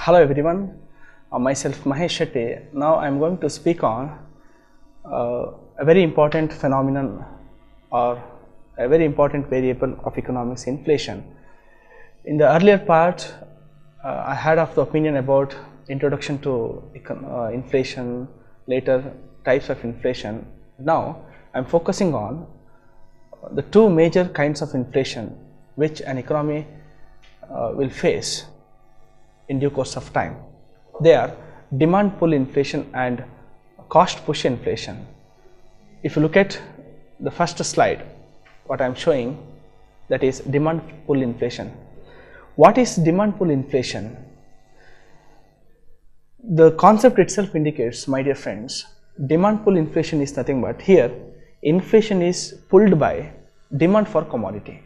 Hello everyone, myself Mahesh Shetty. Now I am going to speak on a very important phenomenon or a very important variable of economics, inflation. In the earlier part, I had of the opinion about introduction to inflation, later types of inflation. Now I am focusing on the two major kinds of inflation which an economy will face in due course of time. They are demand pull inflation and cost push inflation. If you look at the first slide, what I am showing, that is demand pull inflation. What is demand pull inflation? The concept itself indicates, my dear friends, demand pull inflation is nothing but here inflation is pulled by demand for commodity.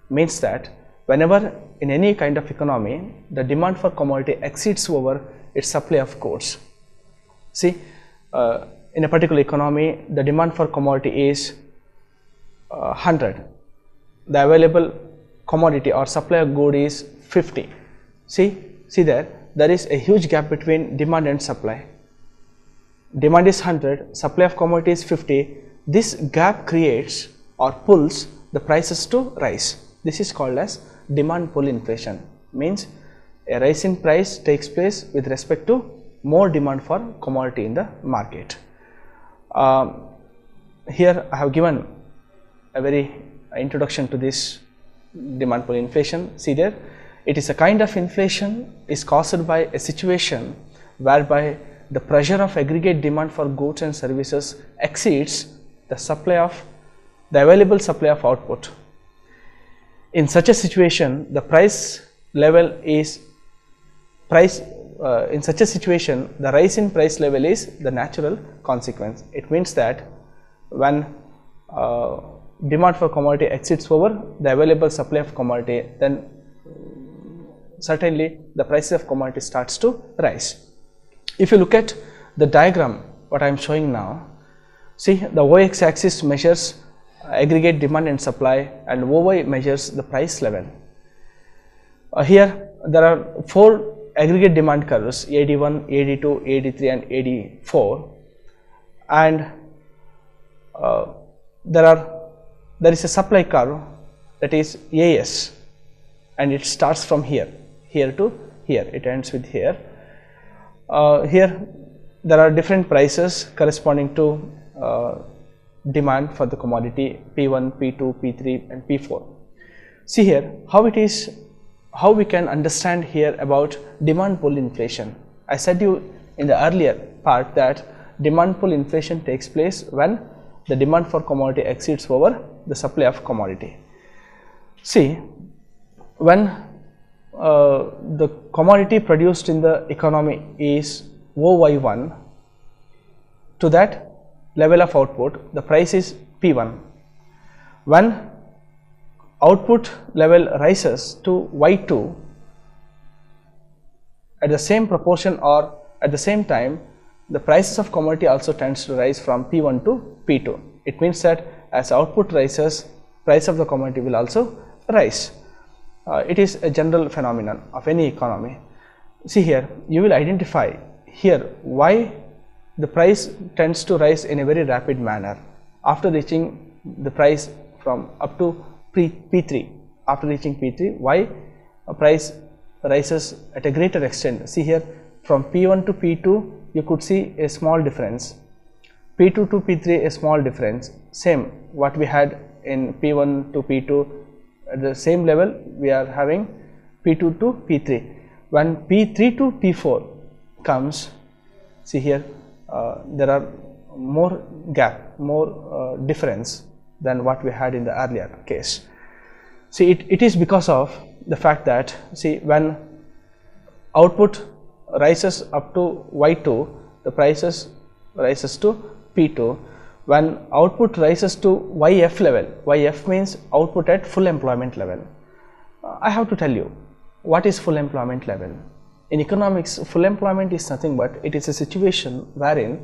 Means that whenever in any kind of economy the demand for commodity exceeds over its supply of goods. See, in a particular economy the demand for commodity is 100, the available commodity or supply of good is 50. See there is a huge gap between demand and supply. Demand is 100, supply of commodity is 50. This gap creates or pulls the prices to rise. This is called as demand pull inflation. Means a rise in price takes place with respect to more demand for commodity in the market. Here I have given a very introduction to this demand pull inflation. See there, it is a kind of inflation is caused by a situation whereby the pressure of aggregate demand for goods and services exceeds the available supply of output. In such a situation, the rise in price level is the natural consequence. It means that when demand for commodity exceeds over the available supply of commodity, then certainly the price of commodity starts to rise. If you look at the diagram what I am showing now, see the y-axis axis measures aggregate demand and supply and OY measures the price level. Here there are 4 aggregate demand curves, AD1, AD2, AD3 and AD4, and there is a supply curve, that is AS, and it starts from here to here, it ends with here. Here there are different prices corresponding to demand for the commodity P1, P2, P3 and P4. See here how we can understand here about demand pull inflation. I said you in the earlier part that demand pull inflation takes place when the demand for commodity exceeds over the supply of commodity. See, when the commodity produced in the economy is OY1, to that level of output the price is P1. When output level rises to Y2, at the same proportion or at the same time the prices of commodity also tends to rise from P1 to P2. It means that as output rises, price of the commodity will also rise. It is a general phenomenon of any economy. See here, you will identify here why the price tends to rise in a very rapid manner after reaching the price from up to P3. After reaching P3, why a price rises at a greater extent? See here, from P1 to P2 you could see a small difference, P2 to P3 a small difference, same what we had in P1 to P2, at the same level we are having P2 to P3. When P3 to P4 comes, see here, there are more gap, more difference than what we had in the earlier case. See, it is because of the fact that, see, when output rises up to Y2, the prices rises to P2. When output rises to YF level, YF means output at full employment level. I have to tell you what is full employment level. In economics, full employment is nothing but it is a situation wherein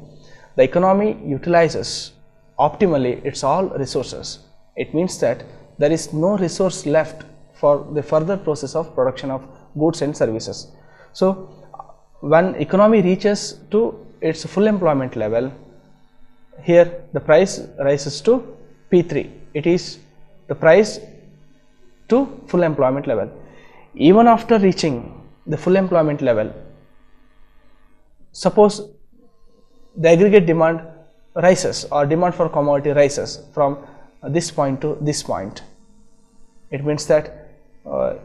the economy utilizes optimally its all resources. It means that there is no resource left for the further process of production of goods and services. So when economy reaches to its full employment level, here the price rises to P3. It is the price to full employment level. Even after reaching the full employment level, suppose the aggregate demand rises or demand for commodity rises from this point to this point. It means that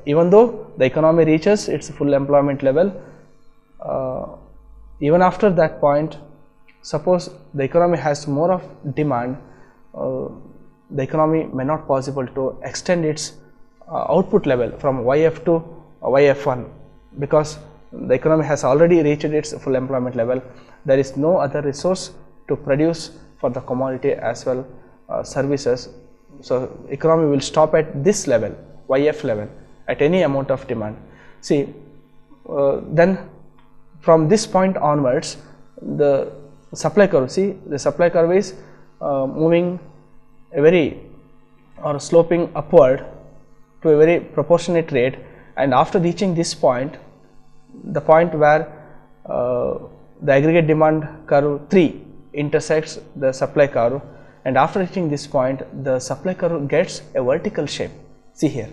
even though the economy reaches its full employment level, even after that point, suppose the economy has more of demand, the economy may not possible to extend its output level from YF to YF1, because the economy has already reached its full employment level. There is no other resource to produce for the commodity as well services. So economy will stop at this level, YF level, at any amount of demand. See, then from this point onwards, the supply curve, see the supply curve is moving a very or sloping upward to a very proportionate rate, and after reaching this point, the point where the aggregate demand curve 3 intersects the supply curve, and after reaching this point, the supply curve gets a vertical shape. See here,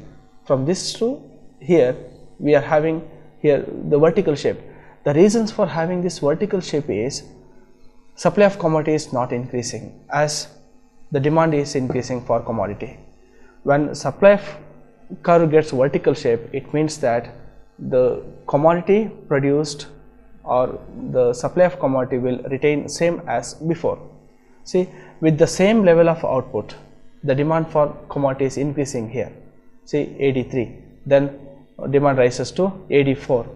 from this to here we are having here the vertical shape. The reasons for having this vertical shape is supply of commodity is not increasing as the demand is increasing for commodity. When supply of curve gets vertical shape, it means that the commodity produced or the supply of commodity will retain same as before. See, with the same level of output, the demand for commodity is increasing here. See, AD3, then demand rises to AD4,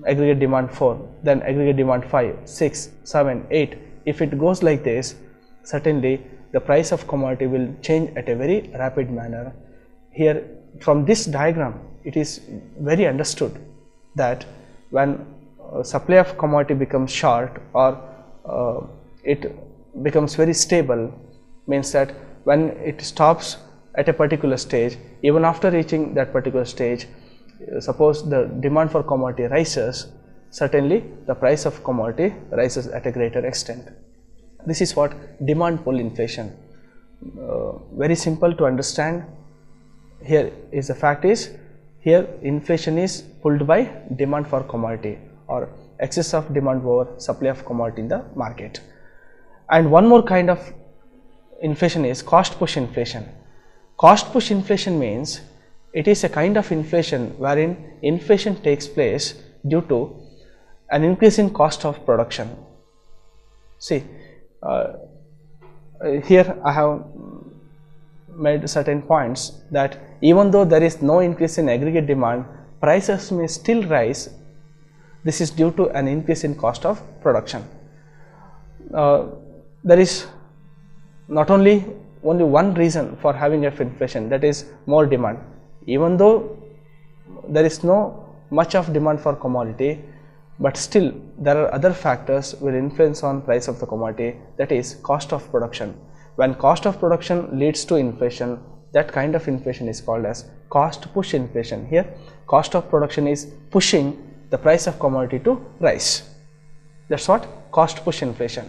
aggregate demand 4, then aggregate demand 5, 6, 7, 8. If it goes like this, certainly the price of commodity will change at a very rapid manner. Here, from this diagram, it is very understood that when supply of commodity becomes short or it becomes very stable, means that when it stops at a particular stage, even after reaching that particular stage, suppose the demand for commodity rises, certainly the price of commodity rises at a greater extent. This is what demand pull inflation. Very simple to understand. Here is the fact is, here inflation is pulled by demand for commodity or excess of demand over supply of commodity in the market. And one more kind of inflation is cost push inflation. Cost push inflation means it is a kind of inflation wherein inflation takes place due to an increase in cost of production. See, here I have made certain points that even though there is no increase in aggregate demand, prices may still rise. This is due to an increase in cost of production. There is not only one reason for having inflation, that is more demand. Even though there is no much of demand for commodity, but still there are other factors will influence on price of the commodity, that is cost of production. When cost of production leads to inflation, that kind of inflation is called as cost push inflation. Here cost of production is pushing the price of commodity to rise. That's what cost push inflation.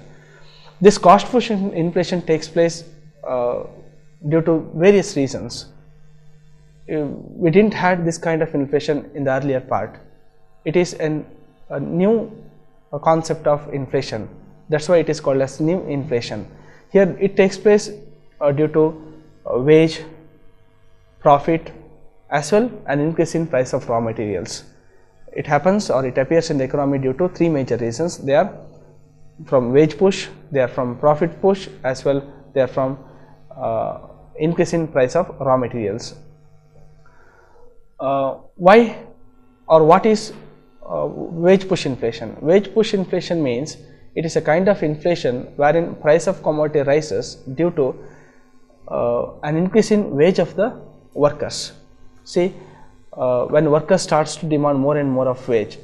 This cost push inflation takes place due to various reasons. We didn't have this kind of inflation in the earlier part. It is a new concept of inflation. That's why it is called as new inflation. Here it takes place due to wage, profit, as well an increase in price of raw materials. It happens or it appears in the economy due to three major reasons. They are from wage push, they are from profit push, as well they are from increase in price of raw materials. Why or what is wage push inflation? Wage push inflation means it is a kind of inflation wherein price of commodity rises due to an increase in wage of the workers. See, when workers starts to demand more and more of wage,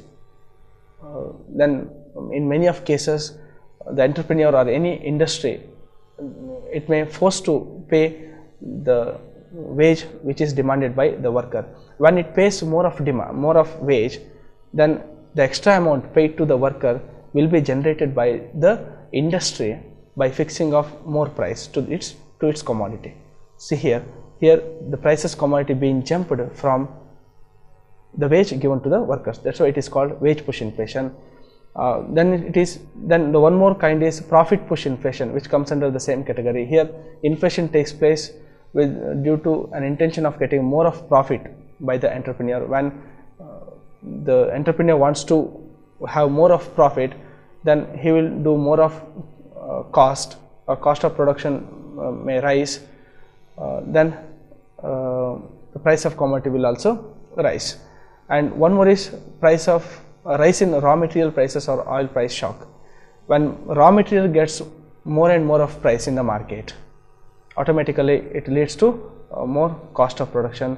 then in many of cases the entrepreneur or any industry, it may force to pay the wage which is demanded by the worker. When it pays more of demand, more of wage, then the extra amount paid to the worker will be generated by the industry by fixing of more price to its commodity. See here the prices commodity being jumped from the wage given to the workers. That's why it is called wage push inflation. Then the one more kind is profit push inflation, which comes under the same category. Here inflation takes place due to an intention of getting more of profit by the entrepreneur. When the entrepreneur wants to have more of profit, then he will do more of cost, or cost of production may rise, then the price of commodity will also rise. And one more is rise in raw material prices or oil price shock. When raw material gets more and more of price in the market, automatically it leads to more cost of production.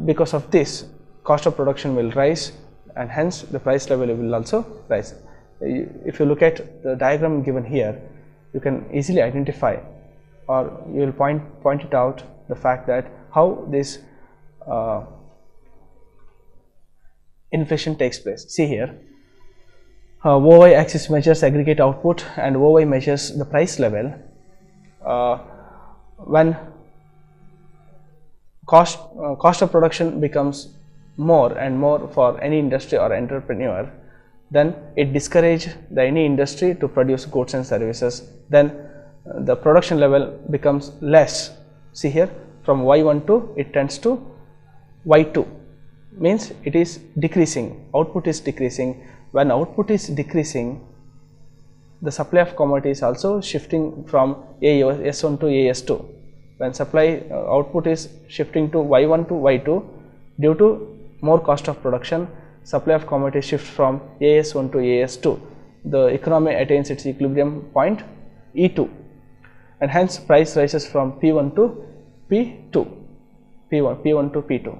Because of this, cost of production will rise, and hence the price level will also rise. If you look at the diagram given here, you can easily identify, or you will point it out, the fact that how this inflation takes place. See here, OY axis measures aggregate output and OY measures the price level. When cost of production becomes more and more for any industry or entrepreneur, then it discourages any industry to produce goods and services. Then the production level becomes less. See here, from Y12 it tends to Y2, means it is decreasing, output is decreasing. When output is decreasing, the supply of commodity is also shifting from S1 to AS2. When supply output is shifting to Y1 to Y2, due to more cost of production, supply of commodity shifts from AS1 to AS2. The economy attains its equilibrium point E2, and hence price rises from P1 to P2, P1 to P2.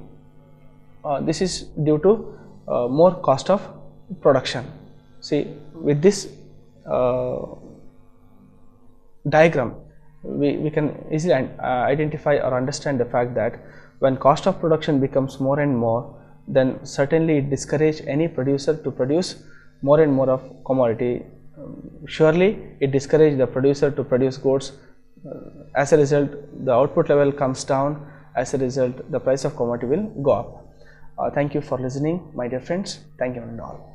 This is due to more cost of production. See, with this diagram, we can easily identify or understand the fact that when cost of production becomes more and more, then certainly it discourages any producer to produce more and more of commodity. Surely it discourages the producer to produce goods. As a result, the output level comes down. As a result, the price of commodity will go up. Thank you for listening, my dear friends. Thank you and all.